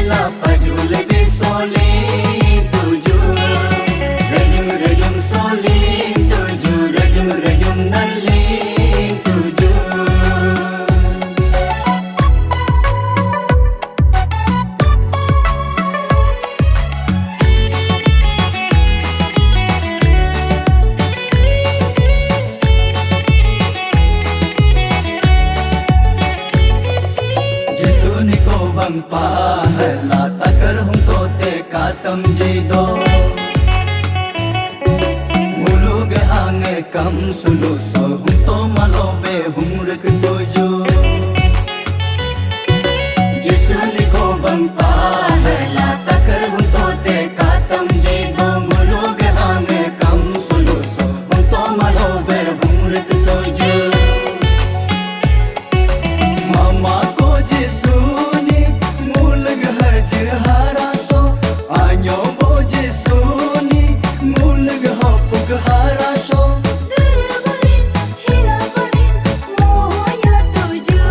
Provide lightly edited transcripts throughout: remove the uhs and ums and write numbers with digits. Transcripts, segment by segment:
Hingirlah baju lebih soleh tujuh. Rayum-rayum soleh tujuh. Rayum-rayum narling tujuh. Bang pahala takar hum tote katam jido mulug hange kam sulu so hum to malobe hum rak tojo jisuni ko bang pahala takar hum tote katam jido mulug hange kam sulu so hum to malobe hum rak tojo mama ko jisu haraso anyo boje suni mulg hopug haraso Darabalin hilabalin moya tuju.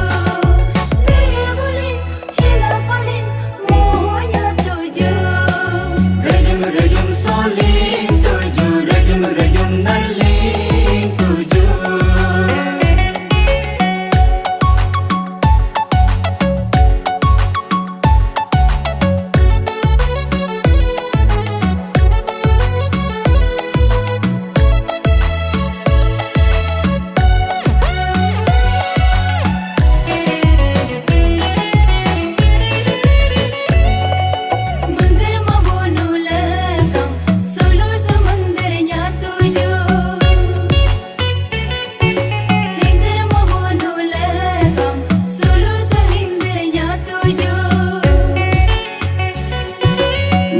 Darabalin hilabalin moya tuju. Rayum-rayum soleh tujuh. Rayum-rayum narling tujuh. Mandir mabunu lekam solo samandarnya tujuh. Hindir mabunu lekam solo sahindirnya tujuh.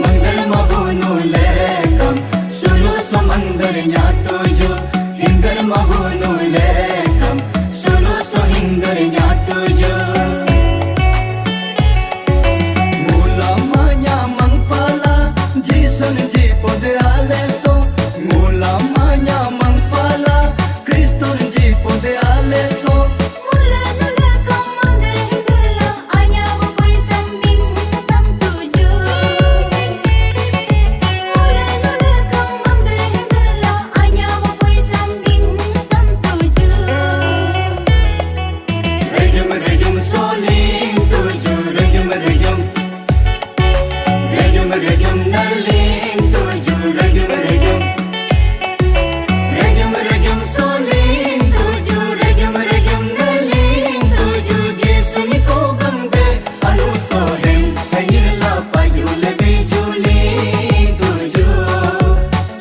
Mandir mabunu lekam sulu samandarnya tujuh. Hindir mabunu lekam sulu sahindirnya tujuh. Mulamanya mangfala jisun jipode aleso. Mulamanya mangfala Kristus jipode aleso. Mula nulekam mandir hindirlah anya bapai sambing tam tujuh. Mula nulekam mandir hindirlah anya bapai sambing tam tujuh. Rayum-rayum soleh tujuh. Rayum-rayum Rayum-rayum narling tujuh. Rayum-rayum Rayum-rayum soleh tujuh. Rayum-rayum narling tujuh. Jisuni ko bangde anu sohem. Hingirlah baju lebih juling tujuh.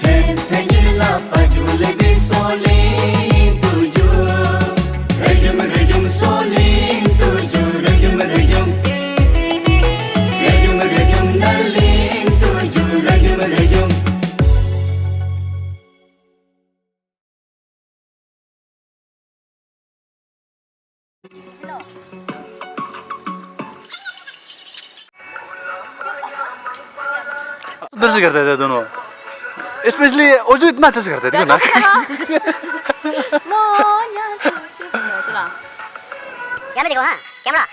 Hingirlah baju lebih soleh tujuh. Rayum-rayum soleh tujuh. Rayum-rayum Rayum-rayum narling tujuh. Rayum-rayum उधर से करते थे दोनों स्पेशली ओजो इतना अच्छा से करते थे ना Moya tujuh. चला यहाँ पे देखो हाँ कैमरा